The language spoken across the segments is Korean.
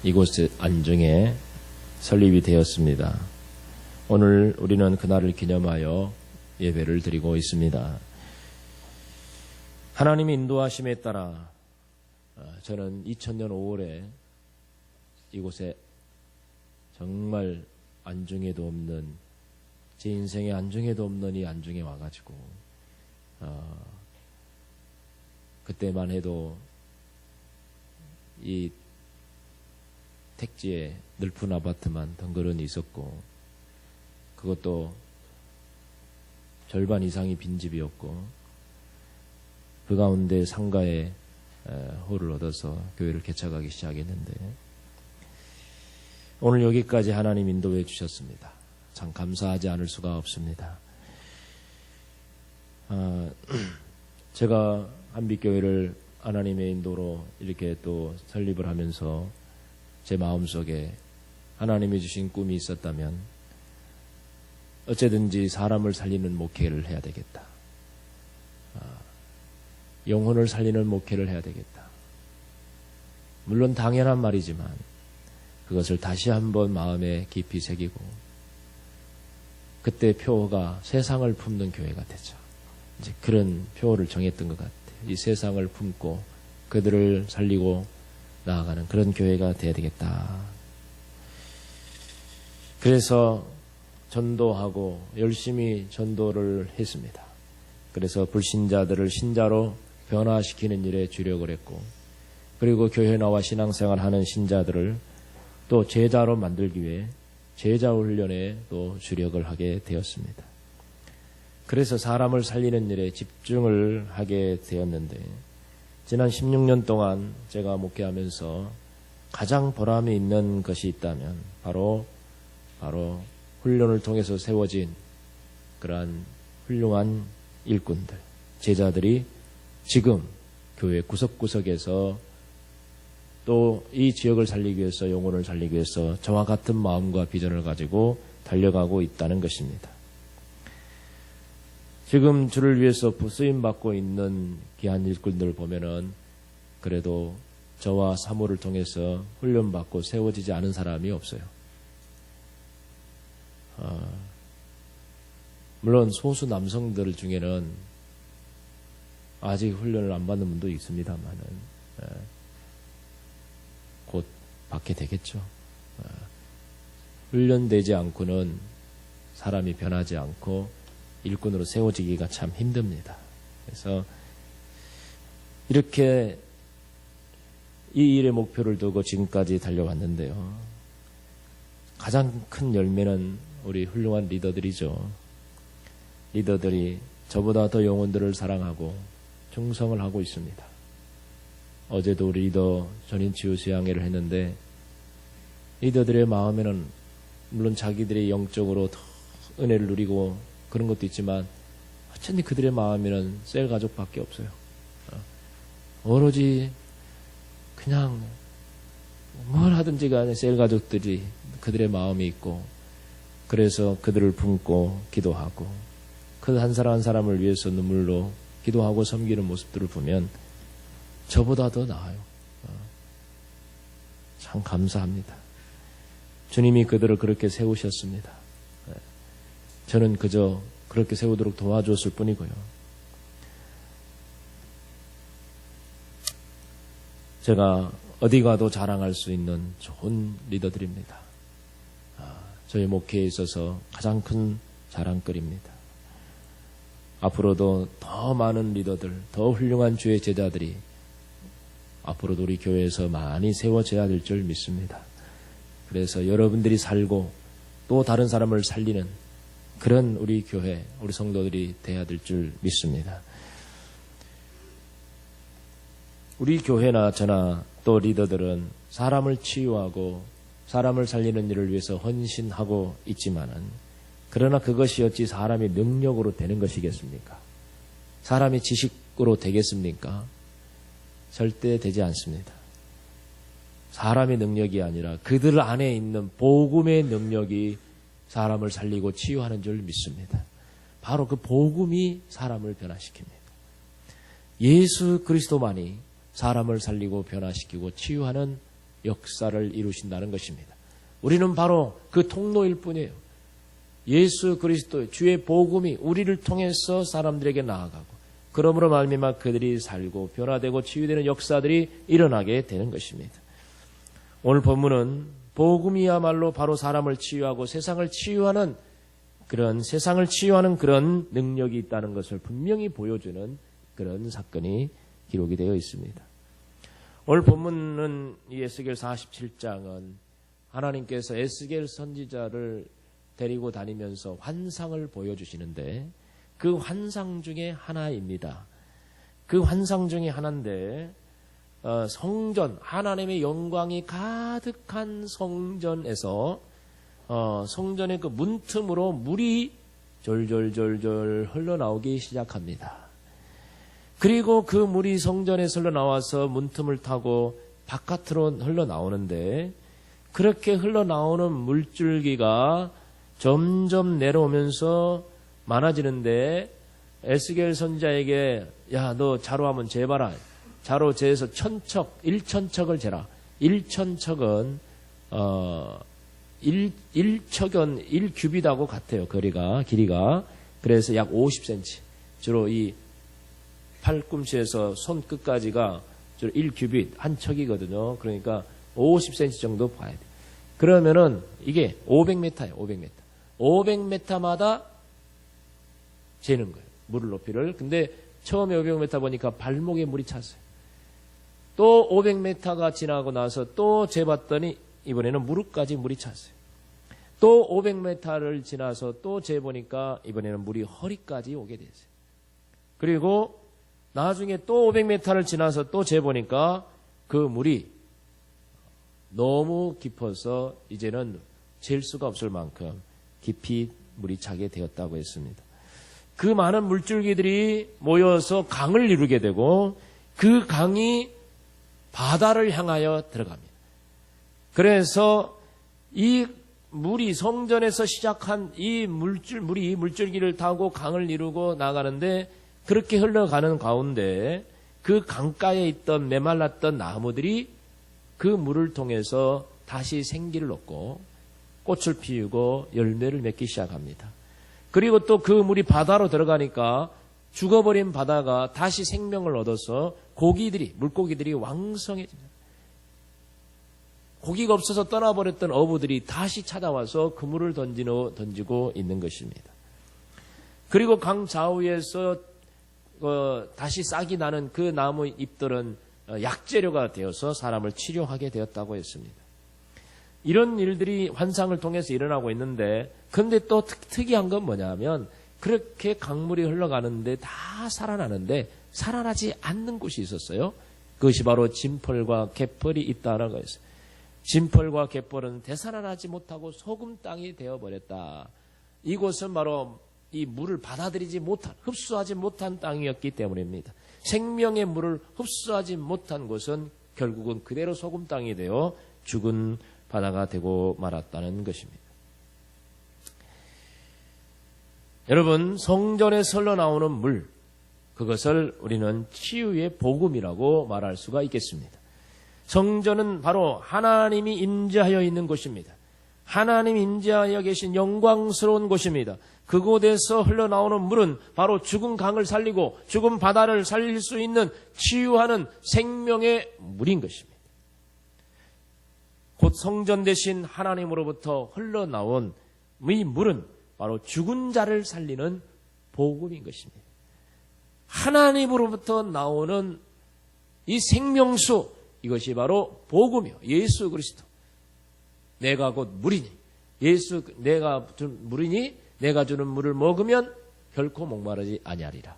이곳 안중에 설립이 되었습니다. 오늘 우리는 그날을 기념하여 예배를 드리고 있습니다. 하나님의 인도하심에 따라 저는 2000년 5월에 이곳에 정말 안중에도 없는, 제 인생의 안중에도 없는 이 안중에 와가지고 그때만 해도 이 택지에 넓은 아파트만 덩그러니 있었고, 그것도 절반 이상이 빈집이었고, 그 가운데 상가에 홀을 얻어서 교회를 개척하기 시작했는데, 오늘 여기까지 하나님 인도해 주셨습니다. 참 감사하지 않을 수가 없습니다. 제가 한빛교회를 하나님의 인도로 이렇게 또 설립을 하면서 제 마음속에 하나님이 주신 꿈이 있었다면 어쨌든지 사람을 살리는 목회를 해야 되겠다. 영혼을 살리는 목회를 해야 되겠다. 물론 당연한 말이지만 그것을 다시 한번 마음에 깊이 새기고, 그때 표어가 세상을 품는 교회가 되죠. 이제 그런 표어를 정했던 것 같아요. 이 세상을 품고 그들을 살리고 나아가는 그런 교회가 되어야 되겠다. 그래서 전도하고 열심히 전도를 했습니다. 그래서 불신자들을 신자로 변화시키는 일에 주력을 했고, 그리고 교회 나와 신앙생활 하는 신자들을 또 제자로 만들기 위해 제자 훈련에 또 주력을 하게 되었습니다. 그래서 사람을 살리는 일에 집중을 하게 되었는데, 지난 16년 동안 제가 목회하면서 가장 보람이 있는 것이 있다면 바로 훈련을 통해서 세워진 그러한 훌륭한 일꾼들, 제자들이 지금 교회 구석구석에서 또 이 지역을 살리기 위해서, 영혼을 살리기 위해서 저와 같은 마음과 비전을 가지고 달려가고 있다는 것입니다. 지금 주를 위해서 쓰임받고 있는 귀한 일꾼들을 보면은 그래도 저와 사모를 통해서 훈련받고 세워지지 않은 사람이 없어요. 물론 소수 남성들 중에는 아직 훈련을 안 받는 분도 있습니다만은 곧 받게 되겠죠. 훈련되지 않고는 사람이 변하지 않고 일꾼으로 세워지기가 참 힘듭니다. 그래서 이렇게 이 일의 목표를 두고 지금까지 달려왔는데요. 가장 큰 열매는 우리 훌륭한 리더들이죠. 리더들이 저보다 더 영혼들을 사랑하고 충성을 하고 있습니다. 어제도 우리 리더 전인 치유수양회를 했는데, 리더들의 마음에는 물론 자기들이 영적으로 더 은혜를 누리고 그런 것도 있지만 어쩐지 그들의 마음에는 셀 가족밖에 없어요. 오로지 그냥 뭘 하든지 간에 셀 가족들이 그들의 마음이 있고, 그래서 그들을 품고 기도하고 그 한 사람 한 사람을 위해서 눈물로 기도하고 섬기는 모습들을 보면 저보다 더 나아요. 참 감사합니다. 주님이 그들을 그렇게 세우셨습니다. 저는 그저 그렇게 세우도록 도와줬을 뿐이고요. 제가 어디 가도 자랑할 수 있는 좋은 리더들입니다. 저희 목회에 있어서 가장 큰 자랑거리입니다. 앞으로도 더 많은 리더들, 더 훌륭한 주의 제자들이 앞으로도 우리 교회에서 많이 세워져야 될 줄 믿습니다. 그래서 여러분들이 살고 또 다른 사람을 살리는 그런 우리 교회, 우리 성도들이 돼야 될 줄 믿습니다. 우리 교회나 저나 또 리더들은 사람을 치유하고 사람을 살리는 일을 위해서 헌신하고 있지만은, 그러나 그것이 어찌 사람이 능력으로 되는 것이겠습니까? 사람이 지식으로 되겠습니까? 절대 되지 않습니다. 사람의 능력이 아니라 그들 안에 있는 복음의 능력이 사람을 살리고 치유하는 줄 믿습니다. 바로 그 복음이 사람을 변화시킵니다. 예수 그리스도만이 사람을 살리고 변화시키고 치유하는 역사를 이루신다는 것입니다. 우리는 바로 그 통로일 뿐이에요. 예수 그리스도의 주의 복음이 우리를 통해서 사람들에게 나아가고 그러므로 말미암아 그들이 살고 변화되고 치유되는 역사들이 일어나게 되는 것입니다. 오늘 본문은 복음이야말로 바로 사람을 치유하고 세상을 치유하는 그런 능력이 있다는 것을 분명히 보여주는 그런 사건이 기록이 되어 있습니다. 오늘 본문은 이 에스겔 47장은 하나님께서 에스겔 선지자를 데리고 다니면서 환상을 보여주시는데 그 환상 중에 하나입니다. 그 환상 중에 하나인데 성전, 하나님의 영광이 가득한 성전에서 성전의 그 문틈으로 물이 졸졸졸졸 흘러나오기 시작합니다. 그리고 그 물이 성전에서 흘러나와서 문틈을 타고 바깥으로 흘러나오는데 그렇게 흘러나오는 물줄기가 점점 내려오면서 많아지는데 에스겔 선지자에게 야, 너 자로 한번 재봐라. 자로 재서 1천척을 재라. 1천척은 1척은 1규빗하고 같아요. 길이가. 그래서 약 50cm. 주로 이 팔꿈치에서 손끝까지가 주로 1규빗 한 척이거든요. 그러니까 50cm 정도 봐야 돼. 그러면은 이게 500m예요. 500m. 500m마다 재는 거예요. 물을 높이를. 근데 처음에 500m 보니까 발목에 물이 찼어요. 또 500m가 지나고 나서 또 재봤더니 이번에는 무릎까지 물이 찼어요. 또 500m를 지나서 또 재보니까 이번에는 물이 허리까지 오게 됐어요. 그리고 나중에 또 500m를 지나서 또 재보니까 그 물이 너무 깊어서 이제는 잴 수가 없을 만큼 깊이 물이 차게 되었다고 했습니다. 그 많은 물줄기들이 모여서 강을 이루게 되고 그 강이 바다를 향하여 들어갑니다. 그래서 이 물이 성전에서 시작한 물이 물줄기를 타고 강을 이루고 나가는데 그렇게 흘러가는 가운데 그 강가에 있던 메말랐던 나무들이 그 물을 통해서 다시 생기를 얻고 꽃을 피우고 열매를 맺기 시작합니다. 그리고 또 그 물이 바다로 들어가니까 죽어버린 바다가 다시 생명을 얻어서 물고기들이 왕성해집니다. 고기가 없어서 떠나버렸던 어부들이 다시 찾아와서 그물을 던지고 있는 것입니다. 그리고 강 좌우에서 다시 싹이 나는 그 나무 잎들은 약재료가 되어서 사람을 치료하게 되었다고 했습니다. 이런 일들이 환상을 통해서 일어나고 있는데 근데 또 특이한 건 뭐냐면 그렇게 강물이 흘러가는데 다 살아나는데 살아나지 않는 곳이 있었어요. 그것이 바로 진펄과 갯벌이 있다는 거였어요. 진펄과 갯벌은 되살아나지 못하고 소금 땅이 되어버렸다. 이곳은 바로 이 물을 흡수하지 못한 땅이었기 때문입니다. 생명의 물을 흡수하지 못한 곳은 결국은 그대로 소금 땅이 되어 죽은 바다가 되고 말았다는 것입니다. 여러분, 성전에서 흘러나오는 물, 그것을 우리는 치유의 복음이라고 말할 수가 있겠습니다. 성전은 바로 하나님이 임재하여 있는 곳입니다. 하나님이 임재하여 계신 영광스러운 곳입니다. 그곳에서 흘러나오는 물은 바로 죽은 강을 살리고 죽은 바다를 살릴 수 있는 치유하는 생명의 물인 것입니다. 곧 성전 대신 하나님으로부터 흘러나온 이 물은 바로 죽은 자를 살리는 복음인 것입니다. 하나님으로부터 나오는 이 생명수, 이것이 바로 복음이요. 예수 그리스도. 내가 곧 물이니. 내가 준 물이니 내가 주는 물을 먹으면 결코 목마르지 아니하리라.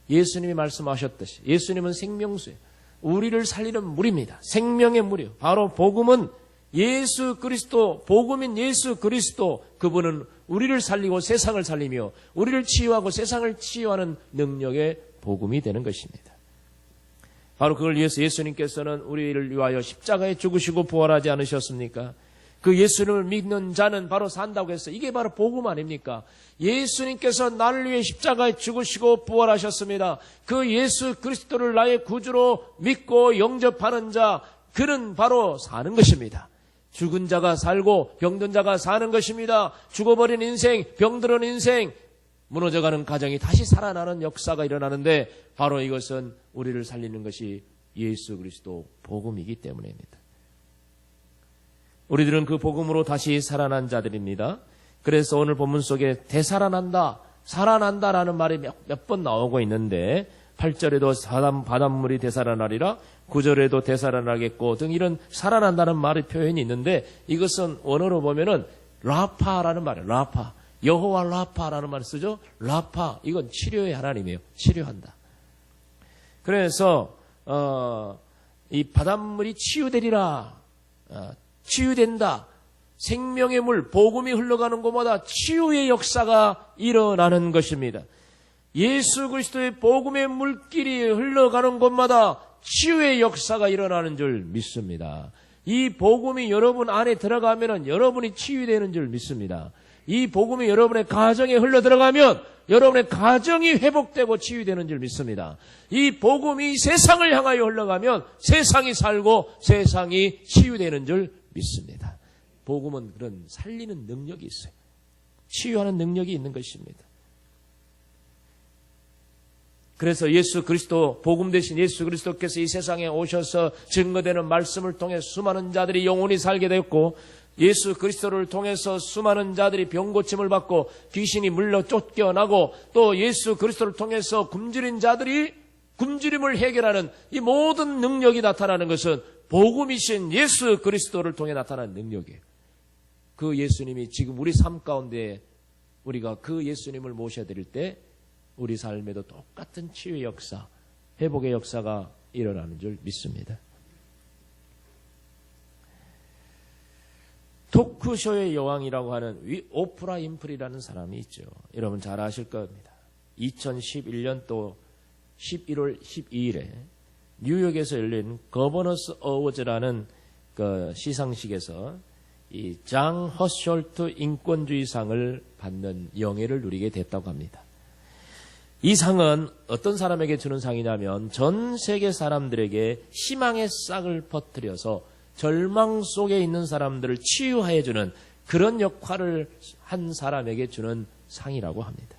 예수님이 말씀하셨듯이 예수님은 생명수예요. 우리를 살리는 물입니다. 생명의 물이요. 바로 복음은 예수 그리스도, 복음인 예수 그리스도, 그분은 우리를 살리고 세상을 살리며 우리를 치유하고 세상을 치유하는 능력의 복음이 되는 것입니다. 바로 그걸 위해서 예수님께서는 우리를 위하여 십자가에 죽으시고 부활하지 않으셨습니까? 그 예수님을 믿는 자는 바로 산다고 했어요. 이게 바로 복음 아닙니까? 예수님께서 나를 위해 십자가에 죽으시고 부활하셨습니다. 그 예수 그리스도를 나의 구주로 믿고 영접하는 자, 그는 바로 사는 것입니다. 죽은 자가 살고 병든 자가 사는 것입니다. 죽어버린 인생, 병들은 인생, 무너져가는 가정이 다시 살아나는 역사가 일어나는데 바로 이것은 우리를 살리는 것이 예수 그리스도 복음이기 때문입니다. 우리들은 그 복음으로 다시 살아난 자들입니다. 그래서 오늘 본문 속에 되살아난다, 살아난다라는 말이 몇 번 나오고 있는데 8절에도 바닷물이 되살아나리라, 9절에도 되살아나겠고 등 이런 살아난다는 말의 표현이 있는데 이것은 원어로 보면은 라파라는 말이에요. 라파. 여호와 라파라는 말을 쓰죠. 라파. 이건 치료의 하나님이에요. 치료한다. 그래서 이 바닷물이 치유되리라. 치유된다. 생명의 물, 복음이 흘러가는 곳마다 치유의 역사가 일어나는 것입니다. 예수 그리스도의 복음의 물길이 흘러가는 곳마다 치유의 역사가 일어나는 줄 믿습니다. 이 복음이 여러분 안에 들어가면 여러분이 치유되는 줄 믿습니다. 이 복음이 여러분의 가정에 흘러 들어가면 여러분의 가정이 회복되고 치유되는 줄 믿습니다. 이 복음이 세상을 향하여 흘러가면 세상이 살고 세상이 치유되는 줄 믿습니다. 복음은 그런 살리는 능력이 있어요. 치유하는 능력이 있는 것입니다. 그래서 예수 그리스도, 복음 대신 예수 그리스도께서 이 세상에 오셔서 증거되는 말씀을 통해 수많은 자들이 영원히 살게 되었고, 예수 그리스도를 통해서 수많은 자들이 병고침을 받고 귀신이 물러 쫓겨나고, 또 예수 그리스도를 통해서 굶주린 자들이 굶주림을 해결하는 이 모든 능력이 나타나는 것은 복음이신 예수 그리스도를 통해 나타나는 능력이에요. 그 예수님이 지금 우리 삶 가운데 우리가 그 예수님을 모셔드릴 때 우리 삶에도 똑같은 치유의 역사, 회복의 역사가 일어나는 줄 믿습니다. 토크쇼의 여왕이라고 하는 오프라 윈프리라는 사람이 있죠. 여러분 잘 아실 겁니다. 2011년도 11월 12일에 뉴욕에서 열린 거버너스 어워즈라는 그 시상식에서 이 장 허숄트 인권주의상을 받는 영예를 누리게 됐다고 합니다. 이 상은 어떤 사람에게 주는 상이냐면 전 세계 사람들에게 희망의 싹을 퍼뜨려서 절망 속에 있는 사람들을 치유해 주는 그런 역할을 한 사람에게 주는 상이라고 합니다.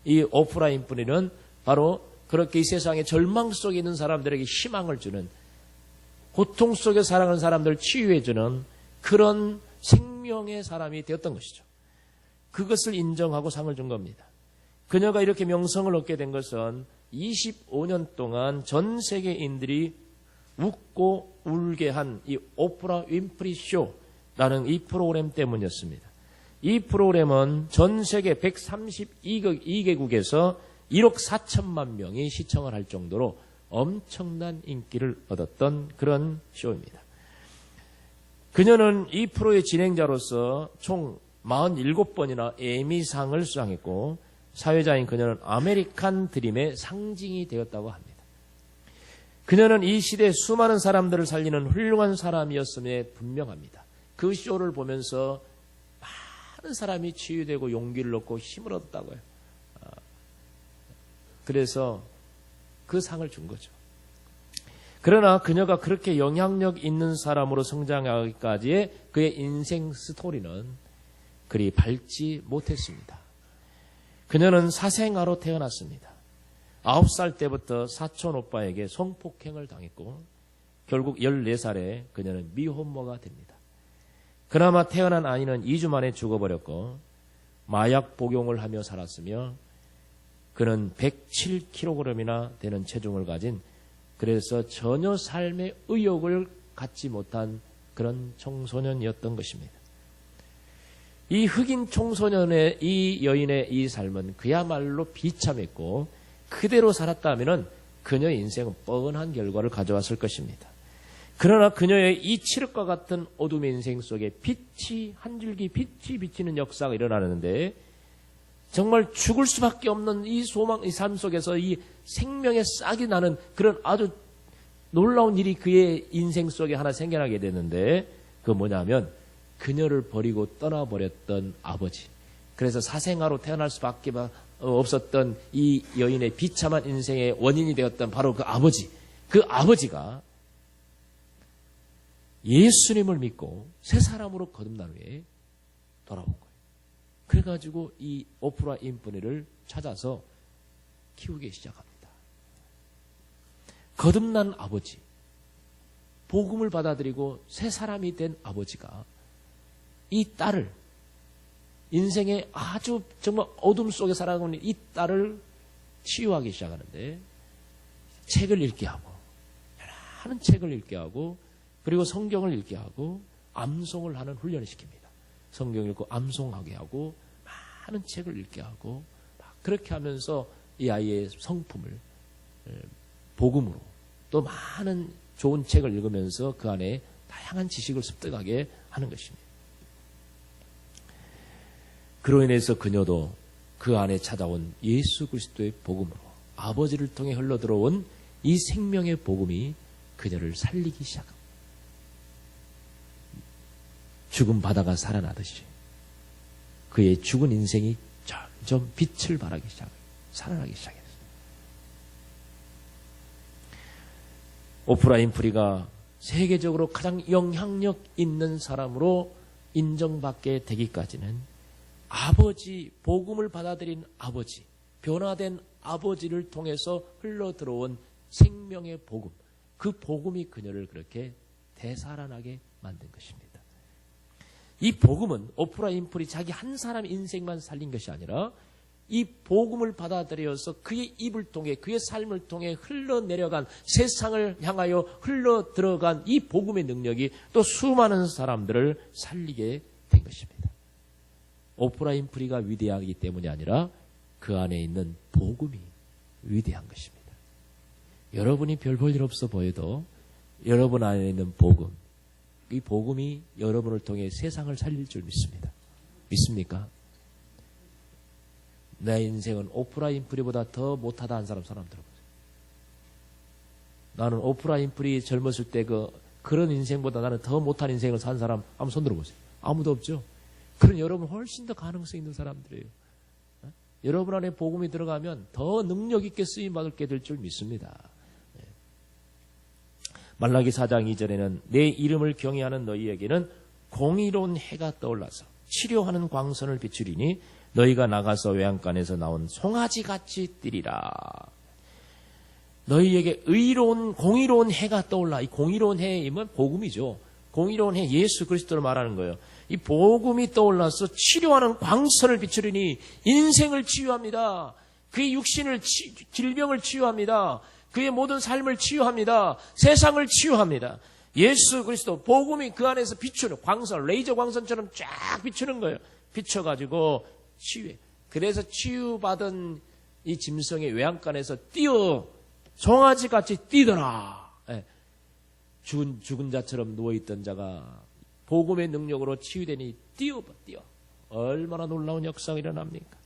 이 오프라 윈프리는 바로 그렇게 이 세상에 절망 속에 있는 사람들에게 희망을 주는, 고통 속에 살아가는 사람들을 치유해 주는 그런 생명의 사람이 되었던 것이죠. 그것을 인정하고 상을 준 겁니다. 그녀가 이렇게 명성을 얻게 된 것은 25년 동안 전 세계인들이 웃고 울게 한 이 오프라 윈프리 쇼라는 이 프로그램 때문이었습니다. 이 프로그램은 전 세계 132개국에서 1억 4천만 명이 시청을 할 정도로 엄청난 인기를 얻었던 그런 쇼입니다. 그녀는 이 프로의 진행자로서 총 47번이나 에미상을 수상했고, 사회자인 그녀는 아메리칸 드림의 상징이 되었다고 합니다. 그녀는 이 시대에 수많은 사람들을 살리는 훌륭한 사람이었음에 분명합니다. 그 쇼를 보면서 많은 사람이 치유되고 용기를 얻고 힘을 얻었다고요. 그래서 그 상을 준 거죠. 그러나 그녀가 그렇게 영향력 있는 사람으로 성장하기까지의 그의 인생 스토리는 그리 밝지 못했습니다. 그녀는 사생아로 태어났습니다. 9살 때부터 사촌 오빠에게 성폭행을 당했고 결국 14살에 그녀는 미혼모가 됩니다. 그나마 태어난 아이는 2주 만에 죽어버렸고 마약 복용을 하며 살았으며 그는 107kg이나 되는 체중을 가진, 그래서 전혀 삶의 의욕을 갖지 못한 그런 청소년이었던 것입니다. 이 흑인 청소년의 이 여인의 이 삶은 그야말로 비참했고 그대로 살았다면 그녀의 인생은 뻔한 결과를 가져왔을 것입니다. 그러나 그녀의 이 칠흑과 같은 어둠의 인생 속에 빛이, 한 줄기 빛이 비치는 역사가 일어나는데, 정말 죽을 수밖에 없는 이 소망, 이 삶 속에서 이 생명의 싹이 나는 그런 아주 놀라운 일이 그의 인생 속에 하나 생겨나게 되는데, 그 뭐냐면 그녀를 버리고 떠나버렸던 아버지, 그래서 사생아로 태어날 수밖에 없었던 이 여인의 비참한 인생의 원인이 되었던 바로 그 아버지, 그 아버지가 예수님을 믿고 새 사람으로 거듭난 후에 돌아온 거예요. 그래가지고 이 오프라 윈프리를 찾아서 키우기 시작합니다. 거듭난 아버지, 복음을 받아들이고 새 사람이 된 아버지가 이 딸을, 인생의 아주 정말 어둠 속에 살아가는 이 딸을 치유하기 시작하는데, 책을 읽게 하고, 많은 책을 읽게 하고, 그리고 성경을 읽게 하고, 암송을 하는 훈련을 시킵니다. 성경 읽고 암송하게 하고, 많은 책을 읽게 하고, 그렇게 하면서 이 아이의 성품을 복음으로, 또 많은 좋은 책을 읽으면서 그 안에 다양한 지식을 습득하게 하는 것입니다. 그로 인해서 그녀도 그 안에 찾아온 예수 그리스도의 복음으로 아버지를 통해 흘러들어온 이 생명의 복음이 그녀를 살리기 시작합니다. 죽은 바다가 살아나듯이 그의 죽은 인생이 점점 빛을 발하기 시작합니다. 살아나기 시작했어요. 오프라 윈프리가 세계적으로 가장 영향력 있는 사람으로 인정받게 되기까지는 아버지, 복음을 받아들인 아버지, 변화된 아버지를 통해서 흘러들어온 생명의 복음, 그 복음이 그녀를 그렇게 되살아나게 만든 것입니다. 이 복음은 오프라 윈프리 자기 한 사람의 인생만 살린 것이 아니라 이 복음을 받아들여서 그의 입을 통해, 그의 삶을 통해 흘러내려간, 세상을 향하여 흘러들어간 이 복음의 능력이 또 수많은 사람들을 살리게 된 것입니다. 오프라 윈프리가 위대하기 때문이 아니라 그 안에 있는 복음이 위대한 것입니다. 여러분이 별 볼 일 없어 보여도 여러분 안에 있는 복음, 이 복음이 여러분을 통해 세상을 살릴 줄 믿습니다. 믿습니까? 내 인생은 오프라 윈프리보다 더 못하다 한 사람 들어보세요. 나는 오프라 윈프리 젊었을 때 그런 인생보다 나는 더 못한 인생을 산 사람 한번 손 들어보세요. 아무도 없죠? 그런 여러분 훨씬 더 가능성 있는 사람들이에요. 여러분 안에 복음이 들어가면 더 능력 있게 쓰임받게 될 줄 믿습니다. 말라기 4장 2절에는 내 이름을 경외하는 너희에게는 공의로운 해가 떠올라서 치료하는 광선을 비추리니 너희가 나가서 외양간에서 나온 송아지같이 뛰리라. 너희에게 공의로운 해가 떠올라. 이 공의로운 해임은 복음이죠. 공의로운 해, 예수 그리스도를 말하는 거예요. 이 복음이 떠올라서 치료하는 광선을 비추리니 인생을 치유합니다. 그의 육신을 질병을 치유합니다. 그의 모든 삶을 치유합니다. 세상을 치유합니다. 예수 그리스도 복음이 그 안에서 비추는 광선, 레이저 광선처럼 쫙 비추는 거예요. 비춰가지고 치유해. 그래서 치유받은 이 짐승의 외양간에서 뛰어 송아지같이 뛰더라. 죽은 자처럼 누워있던 자가 복음의 능력으로 치유되니 뛰어. 얼마나 놀라운 역사가 일어납니까?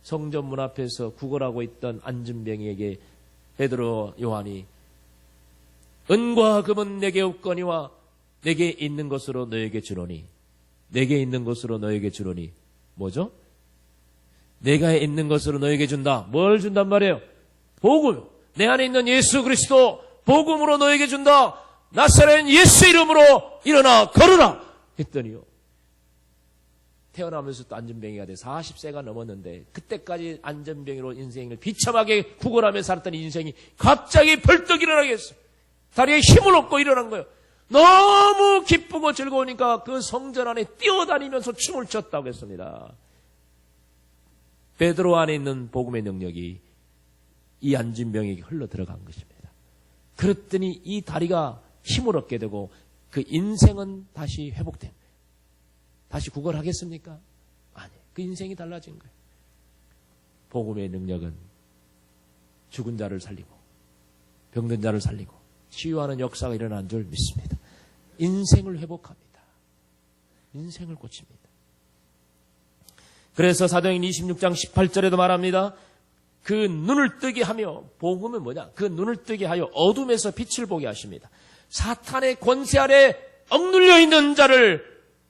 성전 문 앞에서 구걸하고 있던 안진뱅이에게 베드로 요한이 은과 금은 내게 없거니와 내게 있는 것으로 너에게 주노니, 내게 있는 것으로 너에게 주노니 뭐죠? 내가 있는 것으로 너에게 준다. 뭘 준단 말이에요? 복음. 내 안에 있는 예수 그리스도 복음으로 너에게 준다. 나사렛 예수 이름으로 일어나 걸으라 했더니요, 태어나면서 또 안전병이가 돼 40세가 넘었는데 그때까지 안전병이로 인생을 비참하게 구걸하며 살았던 인생이 갑자기 벌떡 일어나게 했어요. 다리에 힘을 얻고 일어난 거예요. 너무 기쁘고 즐거우니까 그 성전 안에 뛰어다니면서 춤을 췄다고 했습니다. 베드로 안에 있는 복음의 능력이 이 안진병에게 흘러들어간 것입니다. 그랬더니 이 다리가 힘을 얻게 되고 그 인생은 다시 회복됩니다. 다시 구걸하겠습니까? 아니, 그 인생이 달라진 거예요. 복음의 능력은 죽은 자를 살리고 병든 자를 살리고 치유하는 역사가 일어난 줄 믿습니다. 인생을 회복합니다. 인생을 고칩니다. 그래서 사도행전 26장 18절에도 말합니다. 그 눈을 뜨게 하며, 복음은 뭐냐? 그 눈을 뜨게 하여 어둠에서 빛을 보게 하십니다. 사탄의 권세 아래 억눌려 있는 자를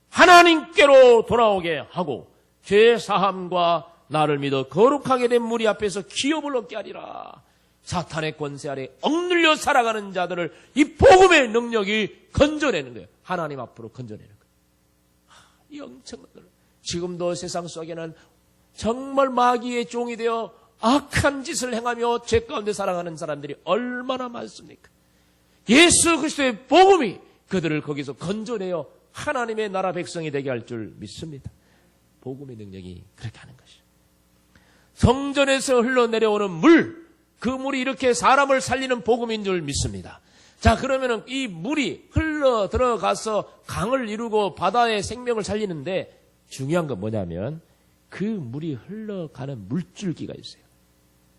하나님께로 돌아오게 하고 죄 사함과 나를 믿어 거룩하게 된 무리 앞에서 기업을 얻게 하리라. 사탄의 권세 아래 억눌려 살아가는 자들을 이 복음의 능력이 건져내는 거예요. 하나님 앞으로 건져내는 거예요. 영청을 지금도 세상 속에는 정말 마귀의 종이 되어 악한 짓을 행하며 죄 가운데 살아가는 사람들이 얼마나 많습니까? 예수 그리스도의 복음이 그들을 거기서 건져내어 하나님의 나라 백성이 되게 할 줄 믿습니다. 복음의 능력이 그렇게 하는 것이죠. 성전에서 흘러내려오는 물, 그 물이 이렇게 사람을 살리는 복음인 줄 믿습니다. 자, 그러면은 이 물이 흘러 들어가서 강을 이루고 바다의 생명을 살리는데 중요한 건 뭐냐면 그 물이 흘러가는 물줄기가 있어요.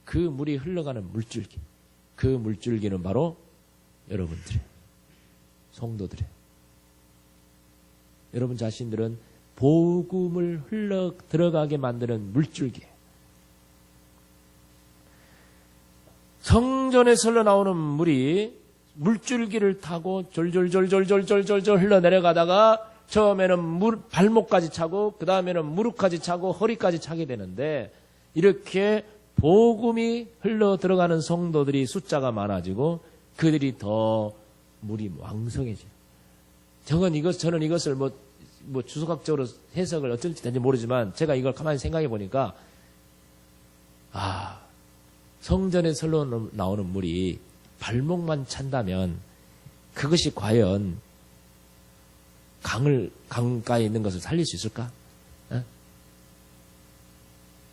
그 물이 흘러가는 물줄기. 그 물줄기는 바로 여러분들이에요. 성도들이에요. 여러분 자신들은 복음을 흘러 들어가게 만드는 물줄기예요. 성전에서 흘러나오는 물이 물줄기를 타고 졸졸졸졸졸졸졸 흘러내려가다가 처음에는 발목까지 차고 그 다음에는 무릎까지 차고 허리까지 차게 되는데 이렇게 복음이 흘러 들어가는 성도들이 숫자가 많아지고 그들이 더 물이 왕성해져요. 저는 이것을 뭐 주석학적으로 해석을 어쩔지 되는지 모르지만 제가 이걸 가만히 생각해 보니까 성전에서 흘러나오는 물이 발목만 찬다면 그것이 과연 강가에 있는 것을 살릴 수 있을까?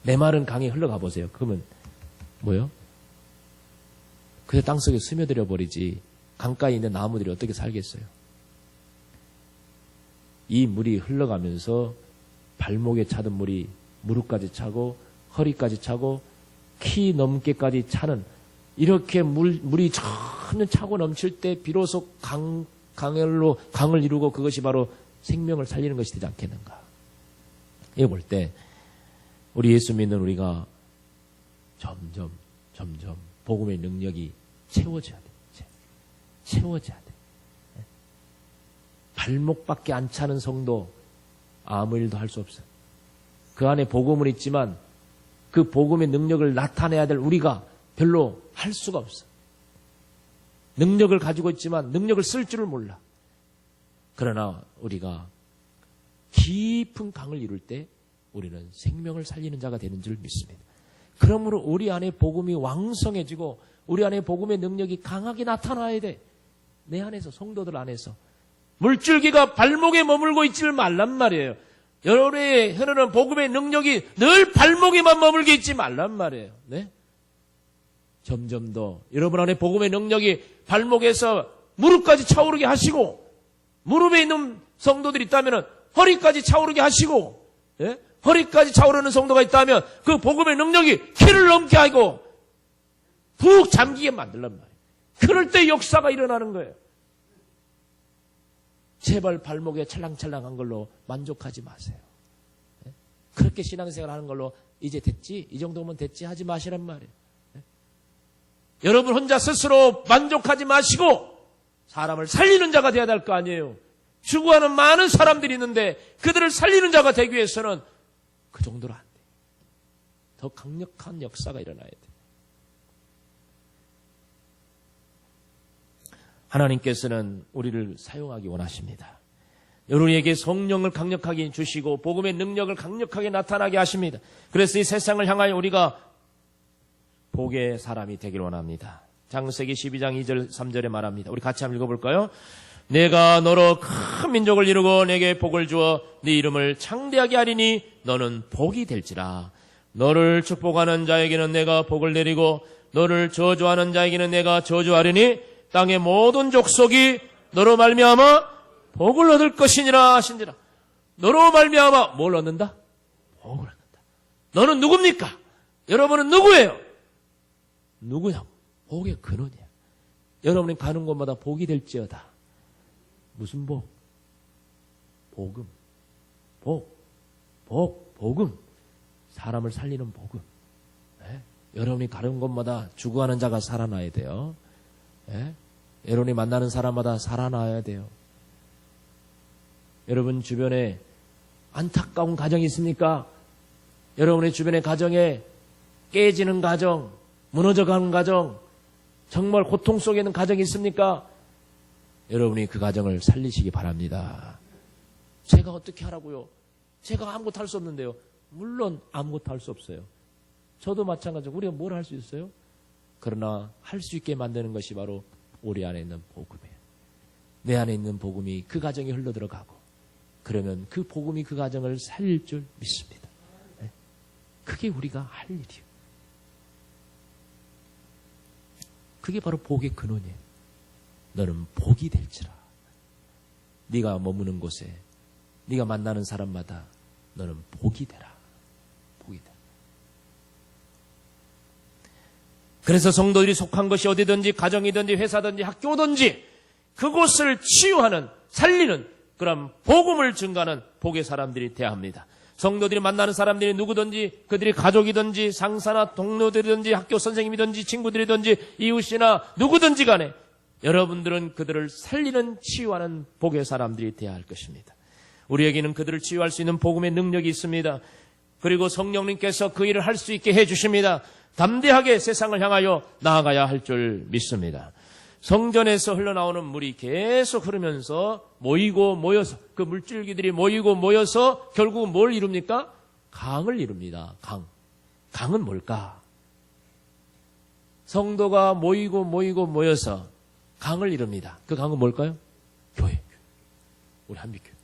메마른 강에 흘러가 보세요. 그러면 뭐요? 그저 땅속에 스며들어 버리지 강가에 있는 나무들이 어떻게 살겠어요? 이 물이 흘러가면서 발목에 차던 물이 무릎까지 차고 허리까지 차고 키 넘게까지 차는 이렇게 물이 전혀 차고 넘칠 때 비로소 강을 이루고 그것이 바로 생명을 살리는 것이 되지 않겠는가. 이거 볼 때 우리 예수 믿는 우리가 점점 복음의 능력이 채워져야 돼. 채워져야 돼. 발목밖에 안 차는 성도 아무 일도 할 수 없어요. 그 안에 복음은 있지만 그 복음의 능력을 나타내야 될 우리가 별로 할 수가 없어. 능력을 가지고 있지만 능력을 쓸 줄을 몰라. 그러나 우리가 깊은 강을 이룰 때 우리는 생명을 살리는 자가 되는 줄 믿습니다. 그러므로 우리 안에 복음이 왕성해지고 우리 안에 복음의 능력이 강하게 나타나야 돼. 내 안에서, 성도들 안에서. 물줄기가 발목에 머물고 있지를 말란 말이에요. 여러분의 흐르는 복음의 능력이 늘 발목에만 머물게 있지 말란 말이에요. 네? 점점 더 여러분 안에 복음의 능력이 발목에서 무릎까지 차오르게 하시고 무릎에 있는 성도들이 있다면 허리까지 차오르게 하시고 예? 허리까지 차오르는 성도가 있다면 그 복음의 능력이 키를 넘게 하고 푹 잠기게 만들란 말이에요. 그럴 때 역사가 일어나는 거예요. 제발 발목에 찰랑찰랑한 걸로 만족하지 마세요. 그렇게 신앙생활 하는 걸로 이제 됐지? 이 정도면 됐지? 하지 마시란 말이에요. 여러분 혼자 스스로 만족하지 마시고 사람을 살리는 자가 되어야 될 거 아니에요. 죽어가는 많은 사람들이 있는데 그들을 살리는 자가 되기 위해서는 그 정도로 안 돼요. 더 강력한 역사가 일어나야 돼요. 하나님께서는 우리를 사용하기 원하십니다. 여러분에게 성령을 강력하게 주시고 복음의 능력을 강력하게 나타나게 하십니다. 그래서 이 세상을 향하여 우리가 복의 사람이 되길 원합니다. 창세기 12장 2절 3절에 말합니다. 우리 같이 한번 읽어볼까요? 내가 너로 큰 민족을 이루고 내게 복을 주어 네 이름을 창대하게 하리니 너는 복이 될지라. 너를 축복하는 자에게는 내가 복을 내리고 너를 저주하는 자에게는 내가 저주하리니 땅의 모든 족속이 너로 말미암아 복을 얻을 것이니라 하신지라. 너로 말미암아 뭘 얻는다? 복을 얻는다. 너는 누굽니까? 여러분은 누구예요? 누구냐고? 복의 근원이야. 여러분이 가는 곳마다 복이 될지어다. 무슨 복? 복음. 복음. 사람을 살리는 복음. 네? 여러분이 가는 곳마다 죽어가는 자가 살아나야 돼요. 네? 여러분이 만나는 사람마다 살아나야 돼요. 여러분 주변에 안타까운 가정이 있습니까? 여러분의 주변의 가정에 깨지는 가정, 무너져가는 가정, 정말 고통 속에 있는 가정이 있습니까? 여러분이 그 가정을 살리시기 바랍니다. 제가 어떻게 하라고요? 제가 아무것도 할 수 없는데요. 물론 아무것도 할 수 없어요. 저도 마찬가지로 우리가 뭘 할 수 있어요? 그러나 할 수 있게 만드는 것이 바로 우리 안에 있는 복음이에요. 내 안에 있는 복음이 그 가정에 흘러들어가고 그러면 그 복음이 그 가정을 살릴 줄 믿습니다. 네? 그게 우리가 할 일이에요. 그게 바로 복의 근원이에요. 너는 복이 될지라. 네가 머무는 곳에 네가 만나는 사람마다 너는 복이 되라. 복이 되라. 그래서 성도들이 속한 것이 어디든지 가정이든지 회사든지 학교든지 그곳을 치유하는 살리는 그런 복음을 증가하는 복의 사람들이 되어야 합니다. 성도들이 만나는 사람들이 누구든지 그들이 가족이든지 상사나 동료들이든지 학교 선생님이든지 친구들이든지 이웃이나 누구든지 간에 여러분들은 그들을 살리는 치유하는 복의 사람들이 되어야 할 것입니다. 우리에게는 그들을 치유할 수 있는 복음의 능력이 있습니다. 그리고 성령님께서 그 일을 할 수 있게 해주십니다. 담대하게 세상을 향하여 나아가야 할 줄 믿습니다. 성전에서 흘러나오는 물이 계속 흐르면서 모이고 모여서 그 물줄기들이 모이고 모여서 결국 뭘 이룹니까? 강을 이룹니다. 강. 강은 뭘까? 성도가 모이고 모여서 강을 이룹니다. 그 강은 뭘까요? 교회. 우리 한빛교회.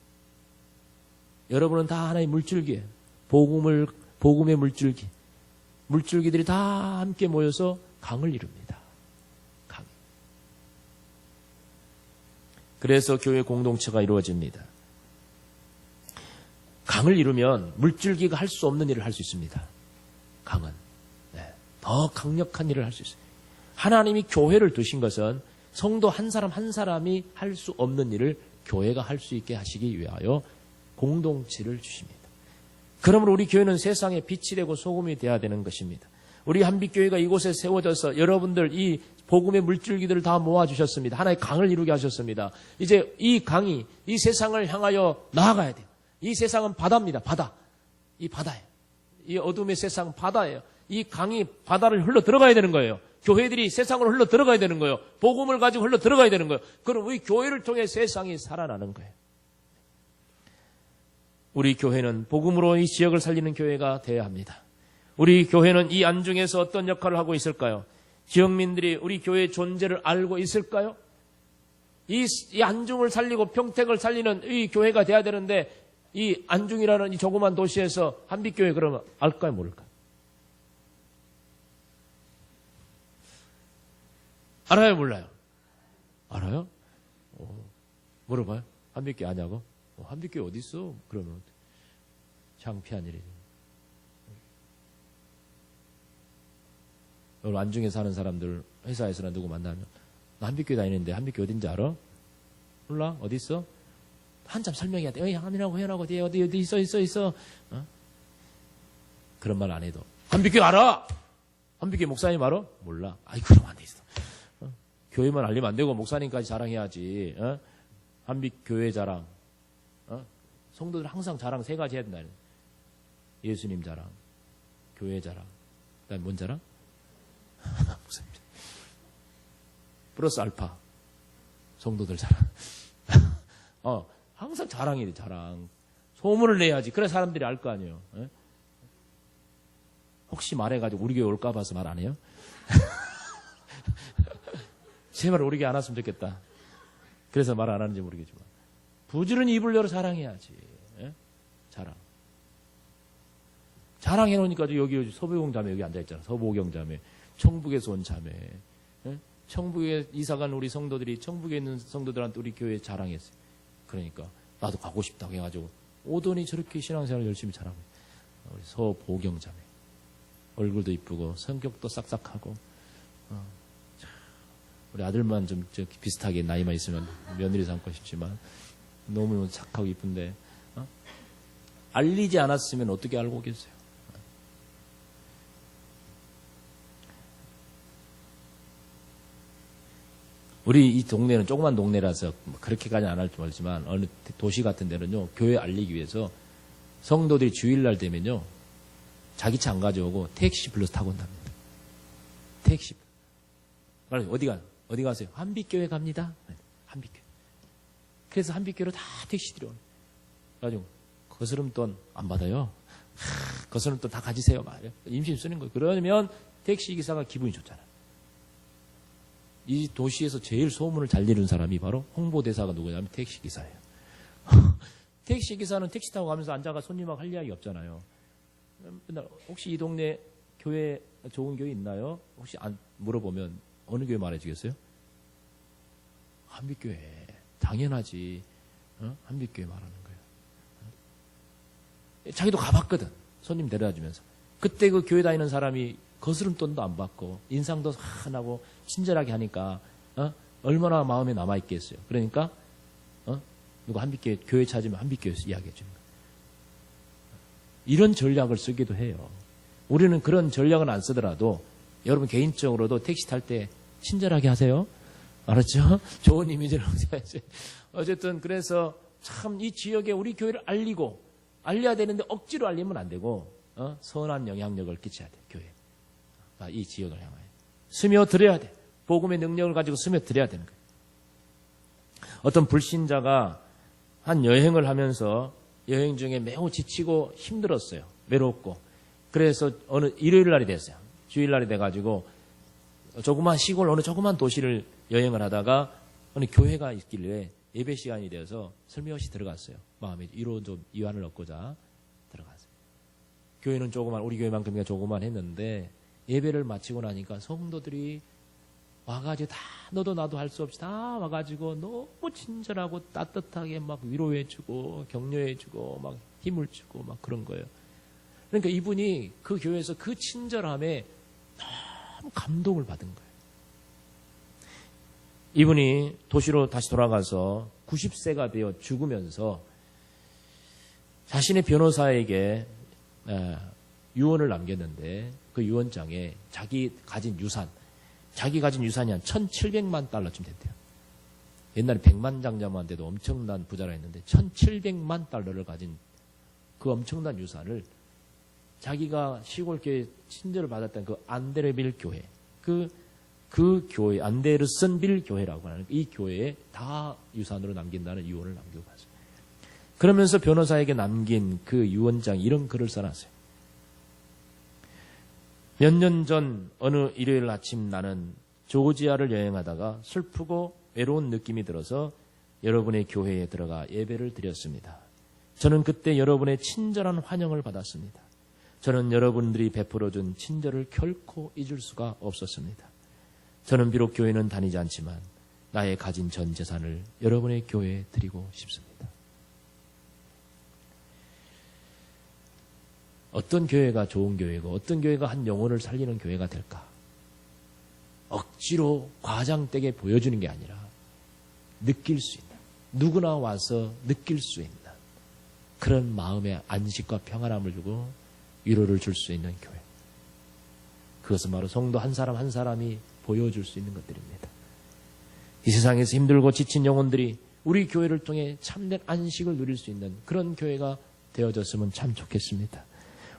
여러분은 다 하나의 물줄기예요. 복음의 물줄기. 물줄기들이 다 함께 모여서 강을 이룹니다. 강. 그래서 교회 공동체가 이루어집니다. 강을 이루면 물줄기가 할 수 없는 일을 할 수 있습니다. 강은. 네. 더 강력한 일을 할 수 있어요. 하나님이 교회를 두신 것은 성도 한 사람 한 사람이 할 수 없는 일을 교회가 할 수 있게 하시기 위하여 공동체를 주십니다. 그러므로 우리 교회는 세상에 빛이 되고 소금이 되어야 되는 것입니다. 우리 한빛교회가 이곳에 세워져서 여러분들 이 복음의 물줄기들을 다 모아주셨습니다. 하나의 강을 이루게 하셨습니다. 이제 이 강이 이 세상을 향하여 나아가야 돼요. 이 세상은 바다입니다. 바다. 이 바다예요. 이 어둠의 세상 바다예요. 이 강이 바다를 흘러 들어가야 되는 거예요. 교회들이 세상으로 흘러 들어가야 되는 거예요. 복음을 가지고 흘러 들어가야 되는 거예요. 그럼 우리 교회를 통해 세상이 살아나는 거예요. 우리 교회는 복음으로 이 지역을 살리는 교회가 되어야 합니다. 우리 교회는 이 안중에서 어떤 역할을 하고 있을까요? 지역민들이 우리 교회의 존재를 알고 있을까요? 이 안중을 살리고 평택을 살리는 이 교회가 돼야 되는데 이 안중이라는 이 조그만 도시에서 한빛교회 그러면 알까요? 모를까요? 알아요? 몰라요? 알아요? 물어봐요. 한빛교회 아냐고? 한빛교회 어디 있어? 그러면 창피한 일이죠. 여러분 안중에 사는 사람들 회사에서나 누구 만나면 나 한빛교회 다니는데 한빛교회 어딘지 알아? 몰라? 어디 있어? 한참 설명해야 돼. 하민하고 회원하고 어디 있어. 어? 그런 말 안 해도 한빛교회 알아? 한빛교회 목사님 알아? 몰라. 아이 그럼 안 돼 있어. 교회만 알리면 안 되고 목사님까지 자랑해야지. 어? 한빛교회 자랑. 성도들 항상 자랑 세 가지 해야 된다. 예수님 자랑, 교회 자랑, 그다음에 뭔 자랑? 플러스 알파, 성도들 자랑. 항상 자랑이래, 자랑. 소문을 내야지. 그래 사람들이 알 거 아니에요. 에? 혹시 말해가지고 우리 교회 올까 봐서 말 안 해요? 제발 우리 교회 안 왔으면 좋겠다. 그래서 말 안 하는지 모르겠지만. 부지런히 입을 열어 자랑해야지. 에? 자랑. 자랑해놓으니까 여기 서보경 자매 여기 앉아있잖아. 서보경 자매. 청북에서 온 자매. 에? 청북에 이사간 우리 성도들이 청북에 있는 성도들한테 우리 교회에 자랑했어요. 그러니까 나도 가고 싶다고 해가지고 오더니 저렇게 신앙생활을 열심히 잘하고. 우리 서보경 자매. 얼굴도 이쁘고 성격도 싹싹하고. 우리 아들만 좀 비슷하게 나이만 있으면 며느리 삼고 싶지만 너무 착하고 이쁜데 알리지 않았으면 어떻게 알고 오겠어요? 우리 이 동네는 조그만 동네라서 그렇게까지 안 할 줄 알지만 어느 도시 같은 데는요 교회 알리기 위해서 성도들이 주일날 되면요 자기 차 안 가져오고 택시 불러서 타고 온답니다. 택시. 어디 가세요? 한빛교회 갑니다. 한빛교회. 그래서 한빛교회로 다 택시들이 오는. 그래가지고 거스름돈 안 받아요. 거스름돈 다 가지세요. 말이에요. 임신 쓰는 거예요. 그러면 택시기사가 기분이 좋잖아요. 이 도시에서 제일 소문을 잘 내는 사람이 바로 홍보대사가 누구냐면 택시기사예요. 택시기사는 택시 타고 가면서 앉아가 손님하고 할 이야기 없잖아요. 혹시 이 동네 교회 좋은 교회 있나요? 혹시 안 물어보면 어느 교회 말해주겠어요? 한빛교회. 당연하지. 한빛교회 말하는 거예요. 자기도 가봤거든. 손님 데려다주면서. 그때 그 교회 다니는 사람이 거스름돈도 안 받고 인상도 환하고 친절하게 하니까 얼마나 마음에 남아있겠어요. 그러니까 누가 한빛교회 교회 찾으면 한빛교회에서 이야기해 주는 거예요. 이런 전략을 쓰기도 해요. 우리는 그런 전략은 안 쓰더라도 여러분 개인적으로도 택시 탈 때 친절하게 하세요. 알았죠? 좋은 이미지를 하셔야지. 어쨌든 그래서 참 이 지역에 우리 교회를 알려야 되는데 억지로 알리면 안 되고 선한 영향력을 끼쳐야 돼. 교회. 이 지역을 향하여 스며들어야 돼. 복음의 능력을 가지고 스며들어야 되는 거예요. 어떤 불신자가 한 여행을 하면서 여행 중에 매우 지치고 힘들었어요. 외롭고. 그래서 어느 일요일 날이 됐어요. 주일날이 돼가지고 조그만 시골 어느 조그만 도시를 여행을 하다가 어느 교회가 있길래 예배 시간이 되어서 슬며시 들어갔어요. 마음에 위로 좀 위안을 얻고자 들어갔어요. 교회는 조그만 우리 교회만큼이나 조그만 했는데 예배를 마치고 나니까 성도들이 와가지고 다 너도 나도 할 수 없이 다 와가지고 너무 친절하고 따뜻하게 막 위로해주고 격려해주고 막 힘을 주고 막 그런 거예요. 그러니까 이분이 그 교회에서 그 친절함에 너무 감동을 받은 거예요. 이분이 도시로 다시 돌아가서 90세가 되어 죽으면서 자신의 변호사에게 유언을 남겼는데 그 유언장에 자기 가진 유산이 한 1,700만 달러쯤 됐대요. 옛날에 100만 장자만 돼도 엄청난 부자라 했는데 1,700만 달러를 가진 그 엄청난 유산을 자기가 시골교회 친절을 받았던 그 안데르빌 교회, 그 교회, 안데르슨빌 교회라고 하는 이 교회에 다 유산으로 남긴다는 유언을 남기고 갔어요. 그러면서 변호사에게 남긴 그 유언장에 이런 글을 써놨어요. 몇 년 전 어느 일요일 아침 나는 조지아를 여행하다가 슬프고 외로운 느낌이 들어서 여러분의 교회에 들어가 예배를 드렸습니다. 저는 그때 여러분의 친절한 환영을 받았습니다. 저는 여러분들이 베풀어준 친절을 결코 잊을 수가 없었습니다. 저는 비록 교회는 다니지 않지만 나의 가진 전 재산을 여러분의 교회에 드리고 싶습니다. 어떤 교회가 좋은 교회고 어떤 교회가 한 영혼을 살리는 교회가 될까? 억지로 과장되게 보여주는 게 아니라 느낄 수 있는, 누구나 와서 느낄 수 있는 그런 마음의 안식과 평안함을 주고 위로를 줄 수 있는 교회. 그것은 바로 성도 한 사람 한 사람이 보여줄 수 있는 것들입니다. 이 세상에서 힘들고 지친 영혼들이 우리 교회를 통해 참된 안식을 누릴 수 있는 그런 교회가 되어졌으면 참 좋겠습니다.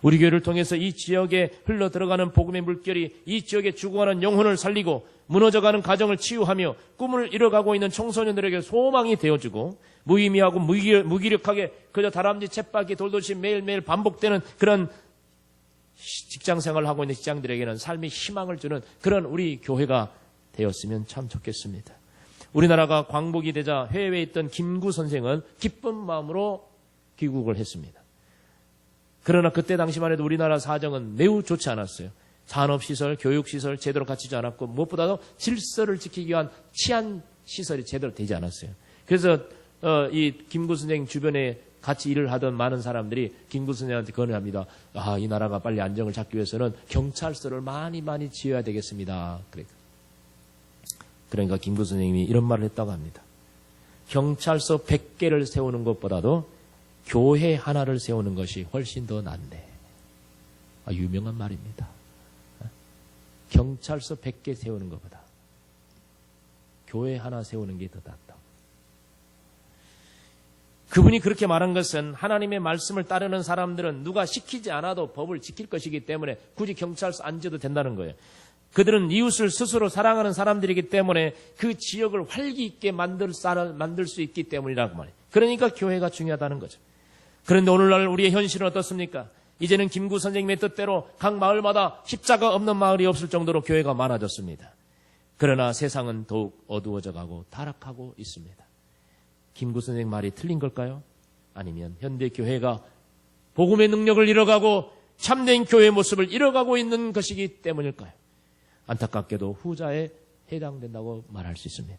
우리 교회를 통해서 이 지역에 흘러 들어가는 복음의 물결이 이 지역에 죽어가는 영혼을 살리고 무너져가는 가정을 치유하며 꿈을 이뤄가고 있는 청소년들에게 소망이 되어주고 무의미하고 무기력하게 그저 다람쥐 쳇바퀴 돌듯이 매일매일 반복되는 그런 직장생활을 하고 있는 직장들에게는 삶의 희망을 주는 그런 우리 교회가 되었으면 참 좋겠습니다. 우리나라가 광복이 되자 해외에 있던 김구 선생은 기쁜 마음으로 귀국을 했습니다. 그러나 그때 당시만 해도 우리나라 사정은 매우 좋지 않았어요. 산업시설, 교육시설 제대로 갖추지 않았고 무엇보다도 질서를 지키기 위한 치안시설이 제대로 되지 않았어요. 그래서 이 김구 선생 주변에 같이 일을 하던 많은 사람들이 김구 선생한테 건의합니다. 이 나라가 빨리 안정을 잡기 위해서는 경찰서를 많이 지어야 되겠습니다. 그러니까 김구 선생님이 이런 말을 했다고 합니다. 경찰서 100개를 세우는 것보다도 교회 하나를 세우는 것이 훨씬 더 낫네. 유명한 말입니다. 경찰서 100개 세우는 것보다 교회 하나 세우는 게 더 낫다. 그분이 그렇게 말한 것은 하나님의 말씀을 따르는 사람들은 누가 시키지 않아도 법을 지킬 것이기 때문에 굳이 경찰서 안 지어도 된다는 거예요. 그들은 이웃을 스스로 사랑하는 사람들이기 때문에 그 지역을 활기 있게 만들 수 있기 때문이라고 말해요. 그러니까 교회가 중요하다는 거죠. 그런데 오늘날 우리의 현실은 어떻습니까? 이제는 김구 선생님의 뜻대로 각 마을마다 십자가 없는 마을이 없을 정도로 교회가 많아졌습니다. 그러나 세상은 더욱 어두워져 가고 타락하고 있습니다. 김구 선생님 말이 틀린 걸까요? 아니면 현대 교회가 복음의 능력을 잃어가고 참된 교회의 모습을 잃어가고 있는 것이기 때문일까요? 안타깝게도 후자에 해당된다고 말할 수 있습니다.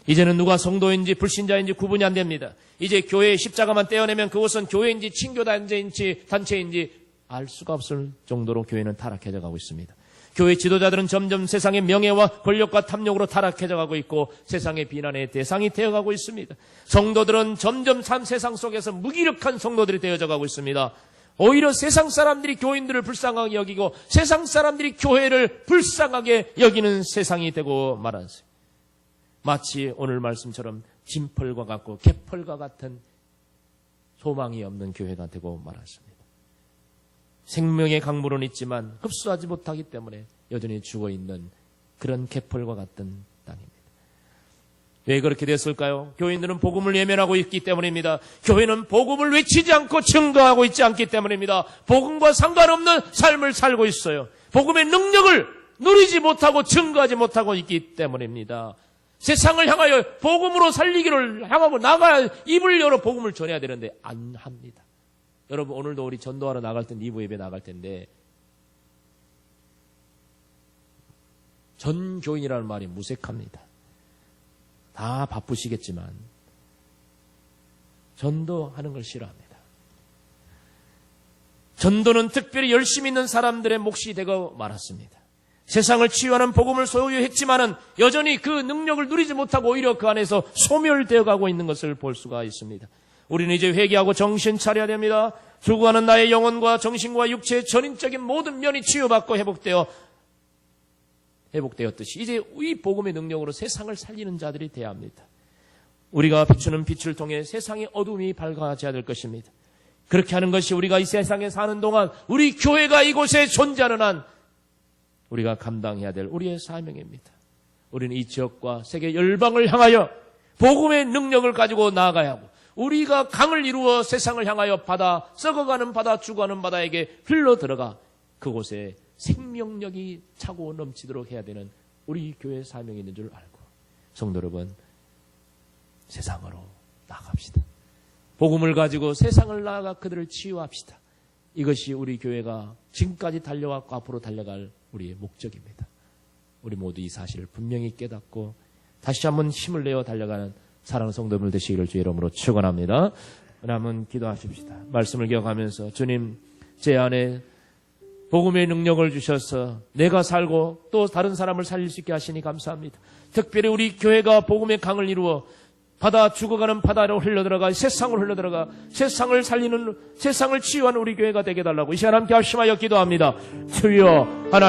이제는 누가 성도인지 불신자인지 구분이 안 됩니다. 이제 교회의 십자가만 떼어내면 그것은 교회인지 친교단체인지 알 수가 없을 정도로 교회는 타락해져 가고 있습니다. 교회 지도자들은 점점 세상의 명예와 권력과 탐욕으로 타락해져 가고 있고 세상의 비난의 대상이 되어가고 있습니다. 성도들은 점점 세상 속에서 무기력한 성도들이 되어져 가고 있습니다. 오히려 세상 사람들이 교인들을 불쌍하게 여기고 세상 사람들이 교회를 불쌍하게 여기는 세상이 되고 말았어요. 마치 오늘 말씀처럼 진펄과 같고 개펄과 같은 소망이 없는 교회가 되고 말았습니다. 생명의 강물은 있지만 흡수하지 못하기 때문에 여전히 죽어있는 그런 개펄과 같은 땅입니다. 왜 그렇게 됐을까요? 교인들은 복음을 예면하고 있기 때문입니다. 교회는 복음을 외치지 않고 증거하고 있지 않기 때문입니다. 복음과 상관없는 삶을 살고 있어요. 복음의 능력을 누리지 못하고 증거하지 못하고 있기 때문입니다. 세상을 향하여 복음으로 살리기를 향하고 나가야 입을 열어 복음을 전해야 되는데 안 합니다. 여러분 오늘도 우리 전도하러 나갈 때 이부 예배 나갈 텐데 전교인이라는 말이 무색합니다. 다 바쁘시겠지만 전도하는 걸 싫어합니다. 전도는 특별히 열심히 있는 사람들의 몫이 되고 말았습니다. 세상을 치유하는 복음을 소유했지만은 여전히 그 능력을 누리지 못하고 오히려 그 안에서 소멸되어 가고 있는 것을 볼 수가 있습니다. 우리는 이제 회개하고 정신 차려야 됩니다. 죽어가는 나의 영혼과 정신과 육체의 전인적인 모든 면이 치유받고 회복되었듯이 이제 이 복음의 능력으로 세상을 살리는 자들이 되어야 합니다. 우리가 비추는 빛을 통해 세상의 어둠이 밝아져야 될 것입니다. 그렇게 하는 것이 우리가 이 세상에 사는 동안 우리 교회가 이곳에 존재하는 한 우리가 감당해야 될 우리의 사명입니다. 우리는 이 지역과 세계 열방을 향하여 복음의 능력을 가지고 나아가야 하고 우리가 강을 이루어 세상을 향하여 바다, 썩어가는 바다, 죽어가는 바다에게 흘러들어가 그곳에 생명력이 차고 넘치도록 해야 되는 우리 교회의 사명이 있는 줄 알고 성도 여러분 세상으로 나갑시다. 복음을 가지고 세상을 나아가 그들을 치유합시다. 이것이 우리 교회가 지금까지 달려왔고 앞으로 달려갈 우리의 목적입니다. 우리 모두 이 사실을 분명히 깨닫고 다시 한번 힘을 내어 달려가는 사랑하는 성도들 되시기를 주의 이름으로 축원합니다. 한번 기도하십시다. 말씀을 기억하면서 주님 제 안에 복음의 능력을 주셔서 내가 살고 또 다른 사람을 살릴 수 있게 하시니 감사합니다. 특별히 우리 교회가 복음의 강을 이루어 바다 죽어가는 바다로 흘러들어가 세상으로 흘러들어가 세상을 살리는 세상을 치유하는 우리 교회가 되게 해달라고 이 시간 함께 합심하여 기도합니다. 주여 하나님